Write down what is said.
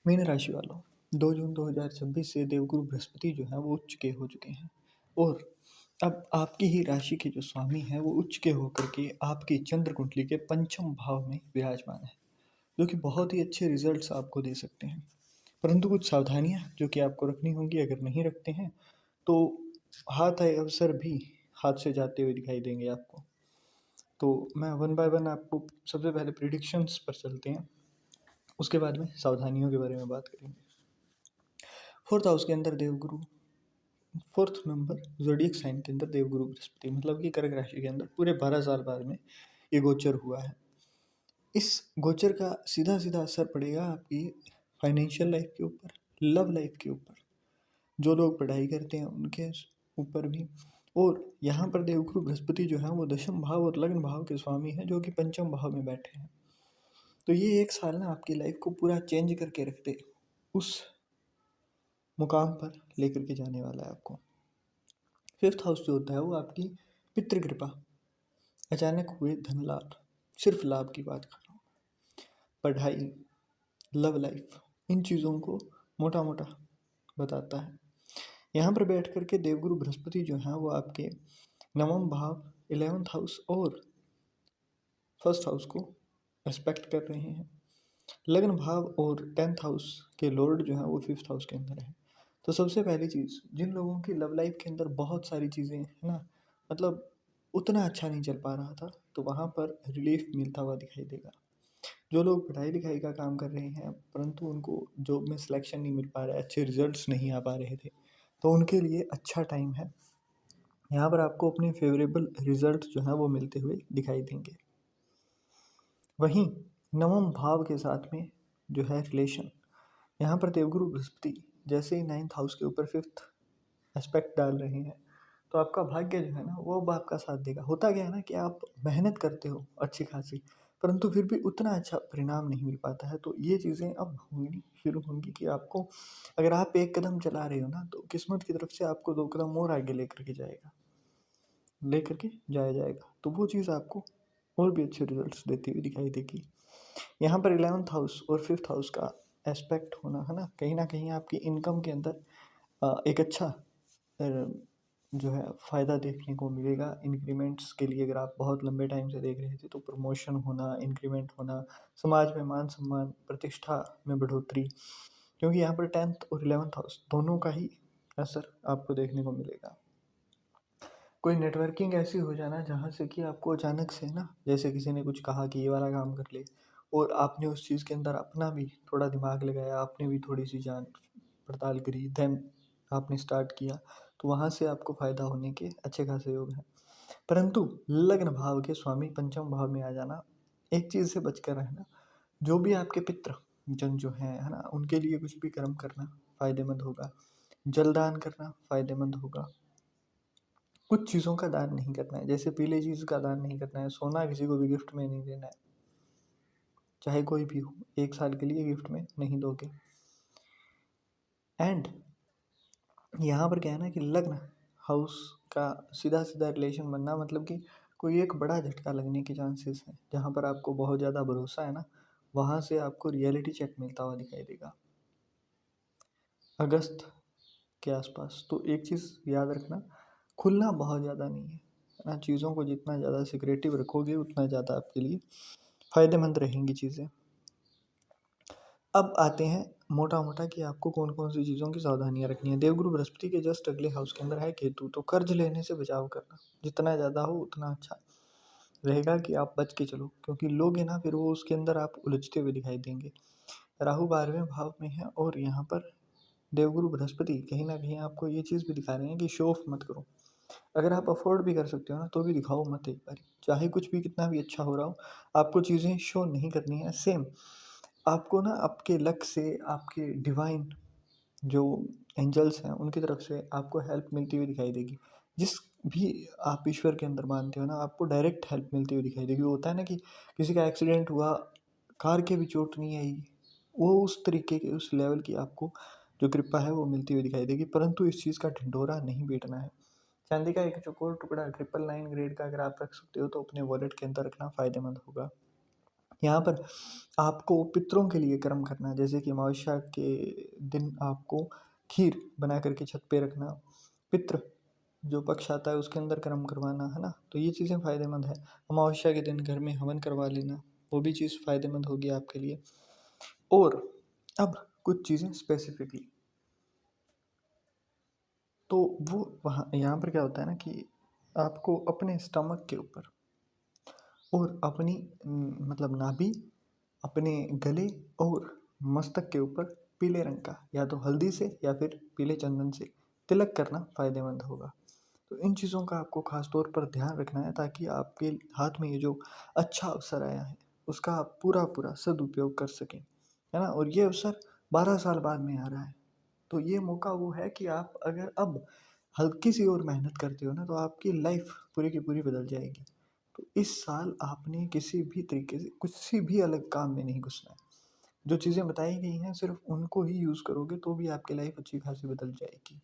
Mean राशि वालों, 2 जून 2026 से देवगुरु बृहस्पति जो है वो उच्च के हो चुके हैं और अब आपकी ही राशि के जो स्वामी हैं वो उच्च के होकर के आपकी चंद्र कुंडली के पंचम भाव में विराजमान है, जो कि बहुत ही अच्छे रिजल्ट्स आपको दे सकते हैं। परंतु कुछ सावधानियां जो कि आपको रखनी होंगी, अगर नहीं रखते हैं तो हाथ आए अवसर भी हाथ से जाते हुए दिखाई देंगे आपको। तो मैं वन बाय वन आपको सबसे पहले प्रिडिक्शंस पर चलते हैं, उसके बाद में सावधानियों के बारे में बात करेंगे। फोर्थ हाउस के अंदर देवगुरु, फोर्थ नंबर ज़ोडिएक साइन के अंदर देवगुरु बृहस्पति, मतलब कि कर्क राशि के अंदर पूरे 12 साल बाद में ये गोचर हुआ है। इस गोचर का सीधा सीधा असर पड़ेगा आपकी फाइनेंशियल लाइफ के ऊपर, लव लाइफ के ऊपर, जो लोग पढ़ाई करते हैं उनके ऊपर भी। और यहाँ पर देवगुरु बृहस्पति जो है वो दशम भाव और लग्न भाव के स्वामी हैं, जो कि पंचम भाव में बैठे हैं। तो ये एक साल ना आपकी लाइफ को पूरा चेंज करके रखते, उस मुकाम पर लेकर के जाने वाला है आपको। फिफ्थ हाउस जो होता है वो आपकी पितृ कृपा, अचानक हुए धन लाभ, सिर्फ लाभ की बात कर रहा हूँ, पढ़ाई, लव लाइफ, इन चीज़ों को मोटा मोटा बताता है। यहाँ पर बैठ करके देवगुरु बृहस्पति जो है वो आपके नवम भाव, 11th हाउस और फर्स्ट हाउस को रेस्पेक्ट कर रहे हैं। लग्न भाव और 10th हाउस के लॉर्ड जो है वो 5th हाउस के अंदर है। तो सबसे पहली चीज़, जिन लोगों की लव लाइफ के अंदर बहुत सारी चीज़ें है ना, मतलब उतना अच्छा नहीं चल पा रहा था, तो वहाँ पर रिलीफ मिलता हुआ दिखाई देगा। जो लोग पढ़ाई लिखाई का काम कर रहे हैं परंतु उनको जॉब में सिलेक्शन नहीं मिल पा रहा है, अच्छे रिजल्ट्स नहीं आ पा रहे थे, तो उनके लिए अच्छा टाइम है। यहाँ पर आपको अपने फेवरेबल रिजल्ट जो है वो मिलते हुए दिखाई देंगे। वहीं नवम भाव के साथ में जो है रिलेशन, यहाँ पर देवगुरु बृहस्पति जैसे ही 9th हाउस के ऊपर 5th एस्पेक्ट डाल रहे हैं, तो आपका भाग्य जो है ना वो अब आपका साथ देगा। होता क्या है ना कि आप मेहनत करते हो अच्छी खासी, परंतु फिर भी उतना अच्छा परिणाम नहीं मिल पाता है। तो ये चीज़ें अब होंगी, शुरू होंगी कि आपको, अगर आप एक कदम चला रहे हो ना, तो किस्मत की तरफ से आपको 2 कदम और आगे लेकर के जाया जाएगा। तो वो चीज़ आपको और भी अच्छे रिजल्ट्स देती हुई दिखाई देगी। यहाँ पर 11th हाउस और 5th हाउस का एस्पेक्ट होना है ना कहीं आपकी इनकम के अंदर एक अच्छा जो है फ़ायदा देखने को मिलेगा। इंक्रीमेंट्स के लिए अगर आप बहुत लंबे टाइम से देख रहे थे, तो प्रमोशन होना, इंक्रीमेंट होना, समाज में मान सम्मान, प्रतिष्ठा में बढ़ोतरी, क्योंकि यहाँ पर 10th और 11th हाउस दोनों का ही असर आपको देखने को मिलेगा। कोई नेटवर्किंग ऐसी हो जाना जहाँ से कि आपको अचानक से ना, जैसे किसी ने कुछ कहा कि ये वाला काम कर ले, और आपने उस चीज़ के अंदर अपना भी थोड़ा दिमाग लगाया, आपने भी थोड़ी सी जांच पड़ताल करी, देन आपने स्टार्ट किया, तो वहाँ से आपको फ़ायदा होने के अच्छे खासे योग हैं। परंतु लग्न भाव के स्वामी पंचम भाव में आ जाना, एक चीज़ से बचकर रहना, जो भी आपके पितृ जन जो हैं है ना, उनके लिए कुछ भी कर्म करना फ़ायदेमंद होगा, जलदान करना फ़ायदेमंद होगा। कुछ चीज़ों का दान नहीं करना है, जैसे पीले चीज़ का दान नहीं करना है, सोना किसी को भी गिफ्ट में नहीं देना है, चाहे कोई भी हो, 1 साल के लिए गिफ्ट में नहीं दोगे। एंड यहाँ पर क्या है ना कि लग्न हाउस का सीधा सीधा रिलेशन बनना, मतलब कि कोई एक बड़ा झटका लगने के चांसेस हैं, जहाँ पर आपको बहुत ज़्यादा भरोसा है ना, वहाँ से आपको रियलिटी चेक मिलता हुआ दिखाई देगा अगस्त के आसपास। तो एक चीज़ याद रखना, खुलना बहुत ज़्यादा नहीं है ना, चीज़ों को जितना ज़्यादा सिक्रेटिव रखोगे उतना ज़्यादा आपके लिए फ़ायदेमंद रहेंगी चीज़ें। अब आते हैं मोटा मोटा कि आपको कौन कौन सी चीज़ों की सावधानियां रखनी है। देवगुरु बृहस्पति के जस्ट अगले हाउस के अंदर है केतु, तो कर्ज लेने से बचाव करना, जितना ज़्यादा हो उतना अच्छा रहेगा कि आप बच के चलो, क्योंकि लोग है ना फिर वो उसके अंदर आप उलझते हुए दिखाई देंगे। राहु 12वें भाव में है और यहाँ पर देवगुरु बृहस्पति कहीं ना कहीं आपको ये चीज़ भी दिखा रहे हैं कि शो ऑफ मत करो। अगर आप अफोर्ड भी कर सकते हो ना, तो भी दिखाओ मत एक बार, चाहे कुछ भी कितना भी अच्छा हो रहा हो, आपको चीज़ें शो नहीं करनी है। सेम आपको ना आपके लक से, आपके डिवाइन जो एंजल्स हैं उनकी तरफ से आपको हेल्प मिलती हुई दिखाई देगी। जिस भी आप ईश्वर के अंदर मानते हो ना, आपको डायरेक्ट हेल्प मिलती हुई दिखाई देगी। वो होता है ना कि किसी का एक्सीडेंट हुआ, कार के भी चोट नहीं आई, वो उस तरीके के उस लेवल की आपको जो कृपा है वो मिलती हुई दिखाई देगी। परंतु इस चीज़ का ढिंढोरा नहीं पीटना है। चांदी का एक चौकोर टुकड़ा 999 ग्रेड का अगर आप रख सकते हो तो अपने वॉलेट के अंदर रखना फ़ायदेमंद होगा। यहाँ पर आपको पितरों के लिए कर्म करना है, जैसे कि अमावस्या के दिन आपको खीर बना कर के छत पे रखना, पितृ जो पक्ष आता है उसके अंदर कर्म करवाना, है ना? तो ये चीज़ें फ़ायदेमंद है। अमावस्या के दिन घर में हवन करवा लेना, वो भी चीज़ फ़ायदेमंद होगी आपके लिए। और अब कुछ चीज़ें स्पेसिफ़िकली, तो वो वहाँ यहाँ पर क्या होता है ना कि आपको अपने स्टमक के ऊपर और अपनी मतलब नाभि, अपने गले और मस्तक के ऊपर पीले रंग का या तो हल्दी से या फिर पीले चंदन से तिलक करना फ़ायदेमंद होगा। तो इन चीज़ों का आपको ख़ास तौर पर ध्यान रखना है ताकि आपके हाथ में ये जो अच्छा अवसर आया है, उसका आप पूरा सदुपयोग कर सकें, है ना? और ये अवसर 12 साल बाद में आ रहा है। तो ये मौका वो है कि आप अगर अब हल्की सी और मेहनत करते हो ना, तो आपकी लाइफ पूरी की पूरी बदल जाएगी। तो इस साल आपने किसी भी तरीके से किसी भी अलग काम में नहीं घुसना है। जो चीज़ें बताई गई हैं सिर्फ़ उनको ही यूज़ करोगे तो भी आपकी लाइफ अच्छी खासी बदल जाएगी।